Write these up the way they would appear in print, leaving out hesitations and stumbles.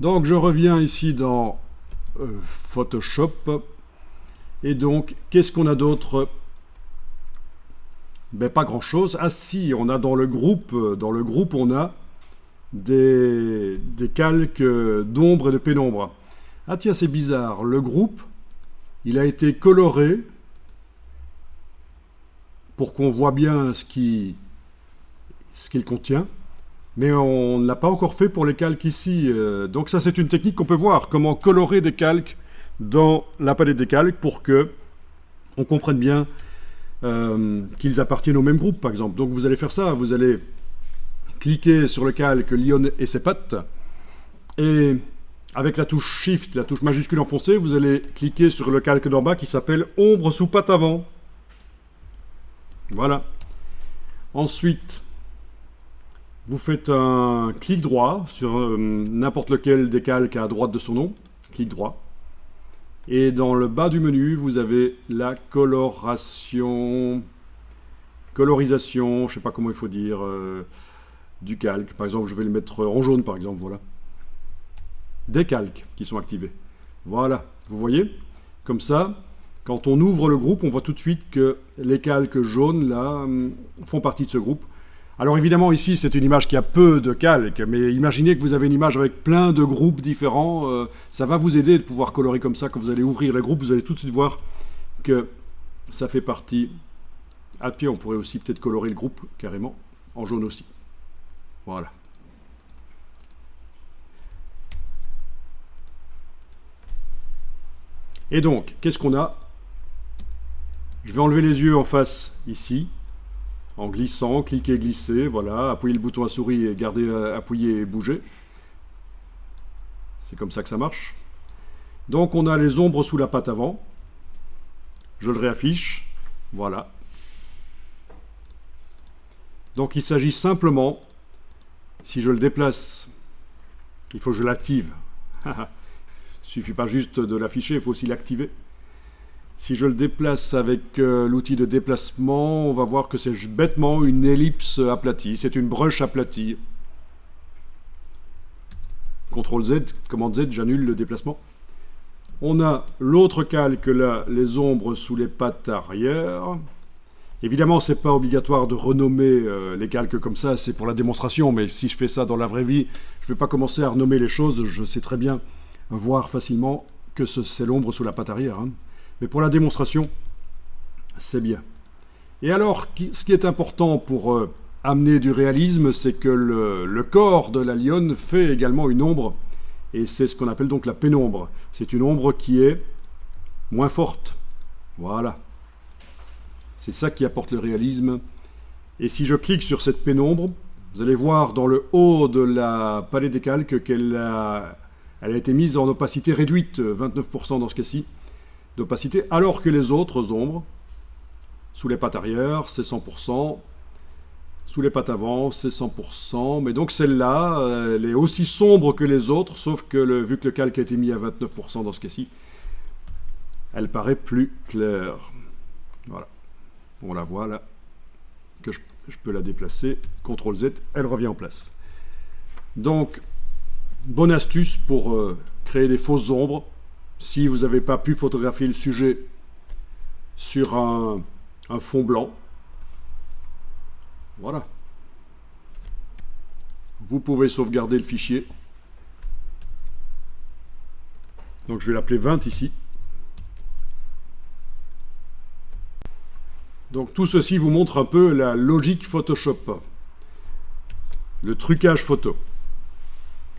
Donc je reviens ici dans Photoshop. Et donc, qu'est-ce qu'on a d'autre? Ben, pas grand-chose. Ah si, on a dans le groupe on a des calques d'ombre et de pénombre. Ah tiens, c'est bizarre. Le groupe, il a été coloré pour qu'on voit bien ce qu'il contient. Mais on ne l'a pas encore fait pour les calques ici. Donc ça, c'est une technique qu'on peut voir. Comment colorer des calques dans la palette des calques pour que on comprenne bien qu'ils appartiennent au même groupe, par exemple. Donc vous allez faire ça. Vous allez cliquer sur le calque Lion et ses pattes. Et avec la touche Shift, la touche majuscule enfoncée, vous allez cliquer sur le calque d'en bas qui s'appelle Ombre sous patte avant. Voilà. Ensuite, vous faites un clic droit sur n'importe lequel des calques à droite de son nom. Clic droit. Et dans le bas du menu, vous avez la colorisation, je ne sais pas comment il faut dire, du calque. Par exemple, je vais le mettre en jaune, par exemple, voilà. Des calques qui sont activés. Voilà, vous voyez? Comme ça, quand on ouvre le groupe, on voit tout de suite que les calques jaunes, là, font partie de ce groupe. Alors évidemment, ici, c'est une image qui a peu de calques, mais imaginez que vous avez une image avec plein de groupes différents. Ça va vous aider de pouvoir colorer comme ça. Quand vous allez ouvrir le groupe, vous allez tout de suite voir que ça fait partie... Ah, puis on pourrait aussi peut-être colorer le groupe, carrément, en jaune aussi. Voilà. Et donc, qu'est-ce qu'on a? Je vais enlever les yeux en face, ici. En glissant, cliquer, glisser, voilà, appuyer le bouton à souris et garder appuyé et bouger. C'est comme ça que ça marche. Donc on a les ombres sous la patte avant. Je le réaffiche, voilà. Donc il s'agit simplement, si je le déplace, il faut que je l'active. Il ne suffit pas juste de l'afficher, il faut aussi l'activer. Si je le déplace avec l'outil de déplacement, on va voir que c'est bêtement une ellipse aplatie. C'est une brush aplatie. CTRL Z, commande Z, j'annule le déplacement. On a l'autre calque là, les ombres sous les pattes arrière. Évidemment, ce n'est pas obligatoire de renommer les calques comme ça, c'est pour la démonstration. Mais si je fais ça dans la vraie vie, je ne vais pas commencer à renommer les choses. Je sais très bien voir facilement que c'est l'ombre sous la patte arrière. Hein. Mais pour la démonstration, c'est bien. Et alors, ce qui est important pour amener du réalisme, c'est que le corps de la lionne fait également une ombre. Et c'est ce qu'on appelle donc la pénombre. C'est une ombre qui est moins forte. Voilà. C'est ça qui apporte le réalisme. Et si je clique sur cette pénombre, vous allez voir dans le haut de la palette des calques qu'elle a été mise en opacité réduite, 29% dans ce cas-ci. D'opacité, alors que les autres ombres, sous les pattes arrière, c'est 100%, sous les pattes avant, c'est 100%, mais donc celle-là, elle est aussi sombre que les autres, sauf que vu que le calque a été mis à 29% dans ce cas-ci, elle paraît plus claire. Voilà, on la voit là, que je peux la déplacer, CTRL Z, elle revient en place. Donc, bonne astuce pour créer des fausses ombres. Si vous n'avez pas pu photographier le sujet sur un fond blanc, voilà. Vous pouvez sauvegarder le fichier. Donc je vais l'appeler 20 ici. Donc tout ceci vous montre un peu la logique Photoshop, le trucage photo.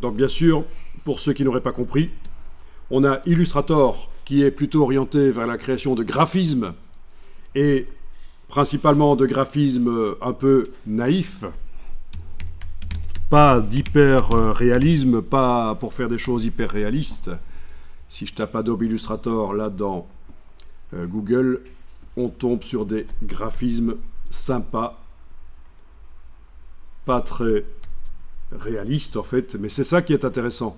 Donc bien sûr, pour ceux qui n'auraient pas compris, on a Illustrator qui est plutôt orienté vers la création de graphismes et principalement de graphismes un peu naïfs, pas d'hyper réalisme, pas pour faire des choses hyper réalistes. Si je tape Adobe Illustrator là dans Google, on tombe sur des graphismes sympas, pas très réalistes en fait, mais c'est ça qui est intéressant.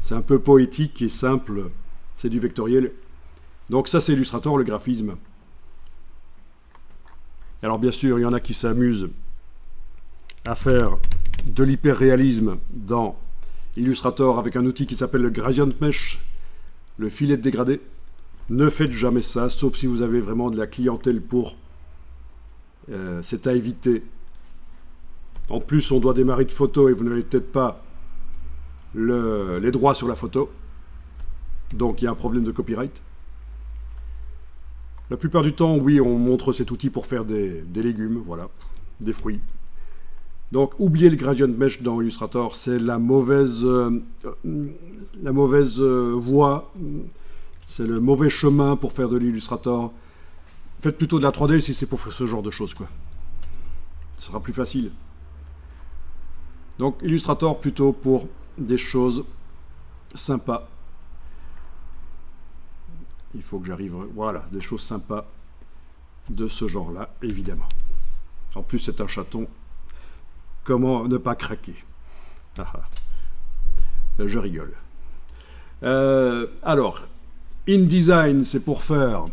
C'est un peu poétique et simple, c'est du vectoriel. Donc ça c'est Illustrator, le graphisme. Alors bien sûr, il y en a qui s'amusent à faire de l'hyperréalisme dans Illustrator avec un outil qui s'appelle le Gradient Mesh, le filet de dégradé. Ne faites jamais ça, sauf si vous avez vraiment de la clientèle pour. C'est à éviter. En plus, on doit démarrer de photo et vous n'avez peut-être pas les droits sur la photo. Donc il y a un problème de copyright. La plupart du temps, oui, on montre cet outil pour faire des légumes, voilà, des fruits. Donc oubliez le Gradient Mesh dans Illustrator, c'est la mauvaise voie, c'est le mauvais chemin pour faire de l'Illustrator. Faites plutôt de la 3D si c'est pour faire ce genre de choses, quoi. Ce sera plus facile. Donc Illustrator plutôt pour des choses sympas. Il faut que j'arrive, voilà, des choses sympas de ce genre-là, évidemment. En plus, c'est un chaton. Comment ne pas craquer? Je rigole. Alors, InDesign, c'est pour faire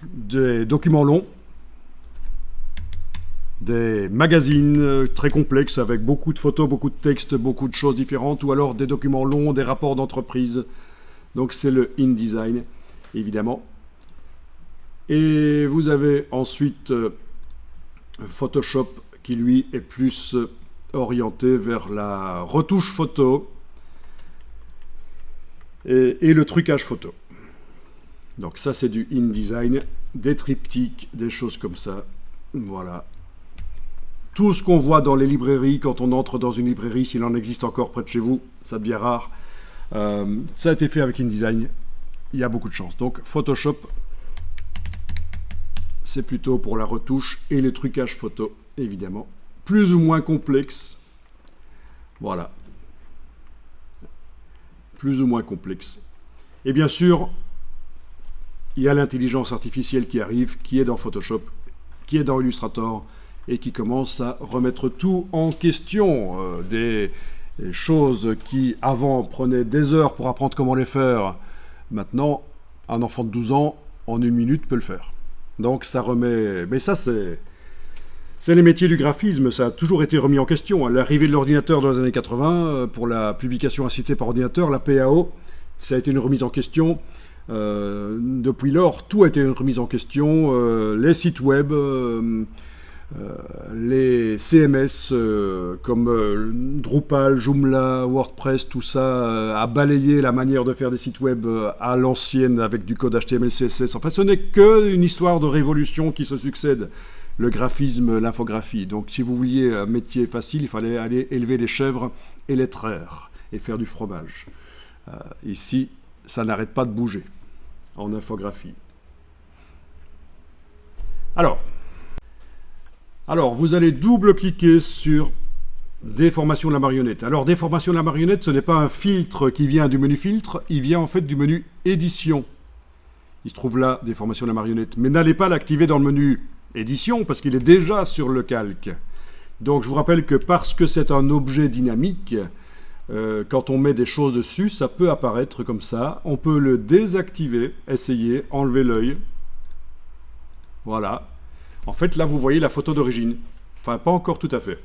des documents longs, des magazines très complexes avec beaucoup de photos, beaucoup de textes, beaucoup de choses différentes, ou alors des documents longs, des rapports d'entreprise. Donc c'est le InDesign, évidemment. Et vous avez ensuite Photoshop qui lui est plus orienté vers la retouche photo et le trucage photo. Donc ça c'est du InDesign, des triptyques, des choses comme ça. Voilà. Tout ce qu'on voit dans les librairies, quand on entre dans une librairie, s'il en existe encore près de chez vous, ça devient rare. Ça a été fait avec InDesign, il y a beaucoup de chance. Donc Photoshop, c'est plutôt pour la retouche et les trucages photo, évidemment. Plus ou moins complexe. Voilà. Plus ou moins complexe. Et bien sûr, il y a l'intelligence artificielle qui arrive, qui est dans Photoshop, qui est dans Illustrator, et qui commence à remettre tout en question. Des choses qui, avant, prenaient des heures pour apprendre comment les faire, maintenant, un enfant de 12 ans, en 1 minute, peut le faire. Donc ça remet... Mais ça, c'est les métiers du graphisme, ça a toujours été remis en question. À l'arrivée de l'ordinateur dans les années 80, pour la publication assistée par ordinateur, la PAO, ça a été une remise en question. Depuis lors, tout a été une remise en question. Les sites web, les CMS comme Drupal, Joomla, WordPress, tout ça a balayé la manière de faire des sites web à l'ancienne avec du code HTML, CSS. Enfin, ce n'est qu'une histoire de révolution qui se succède. Le graphisme, l'infographie. Donc, si vous vouliez un métier facile, il fallait aller élever des chèvres et les traire et faire du fromage. Ici, ça n'arrête pas de bouger en infographie. Alors, vous allez double-cliquer sur Déformation de la marionnette. Alors, Déformation de la marionnette, ce n'est pas un filtre qui vient du menu filtre, il vient en fait du menu édition. Il se trouve là, Déformation de la marionnette. Mais n'allez pas l'activer dans le menu édition, parce qu'il est déjà sur le calque. Donc, je vous rappelle que parce que c'est un objet dynamique, quand on met des choses dessus, ça peut apparaître comme ça. On peut le désactiver, essayer, enlever l'œil. Voilà. En fait, là, vous voyez la photo d'origine. Enfin, pas encore tout à fait.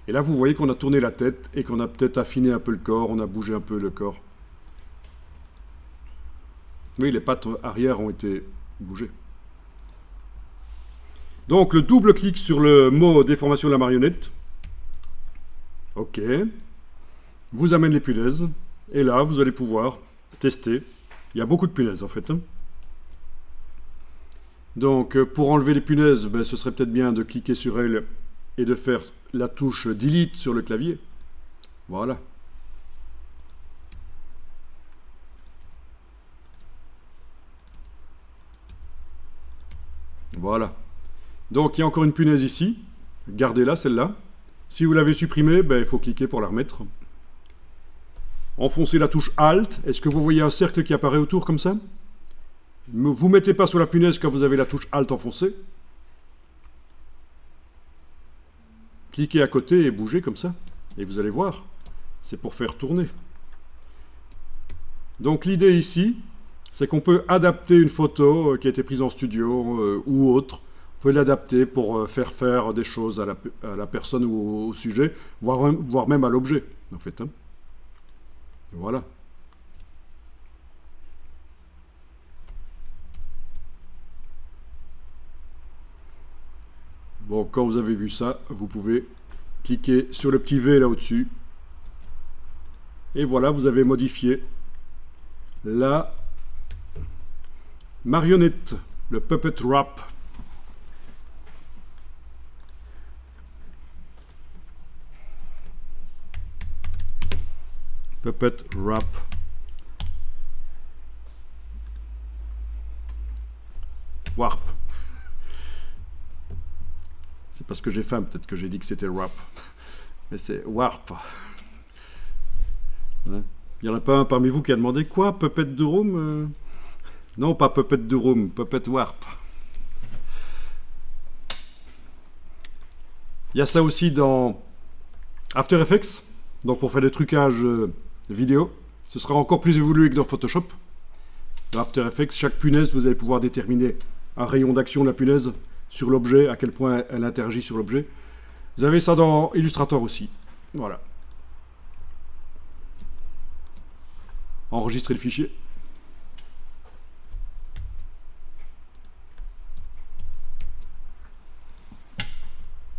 Et là, vous voyez qu'on a tourné la tête et qu'on a peut-être affiné un peu le corps, on a bougé un peu le corps. Oui, les pattes arrière ont été bougées. Donc, le double-clic sur le mot déformation de la marionnette. OK. Vous amène les punaises. Et là, vous allez pouvoir tester. Il y a beaucoup de punaises, en fait. Donc, pour enlever les punaises, ben, ce serait peut-être bien de cliquer sur elles et de faire la touche Delete sur le clavier. Voilà. Voilà. Donc, il y a encore une punaise ici. Gardez-la, celle-là. Si vous l'avez supprimée, ben, il faut cliquer pour la remettre. Enfoncez la touche Alt. Est-ce que vous voyez un cercle qui apparaît autour comme ça? Vous ne mettez pas sur la punaise quand vous avez la touche Alt enfoncée. Cliquez à côté et bougez comme ça. Et vous allez voir, c'est pour faire tourner. Donc l'idée ici, c'est qu'on peut adapter une photo qui a été prise en studio ou autre. Vous pouvez l'adapter pour faire des choses à la personne ou au sujet, voire même à l'objet, en fait. Hein. Voilà. Bon, quand vous avez vu ça, vous pouvez cliquer sur le petit V là au-dessus. Et voilà, vous avez modifié la marionnette, le puppet wrap. Puppet wrap. Warp. C'est parce que j'ai faim, peut-être que j'ai dit que c'était wrap. Mais c'est warp. Il n'y en a pas un parmi vous qui a demandé quoi, Puppet de Room Non, pas Puppet de Room, Puppet Warp. Il y a ça aussi dans After Effects, donc pour faire des trucages vidéo. Ce sera encore plus évolué que dans Photoshop. Dans After Effects, chaque punaise, vous allez pouvoir déterminer un rayon d'action de la punaise sur l'objet, à quel point elle interagit sur l'objet. Vous avez ça dans Illustrator aussi. Voilà. Enregistrer le fichier.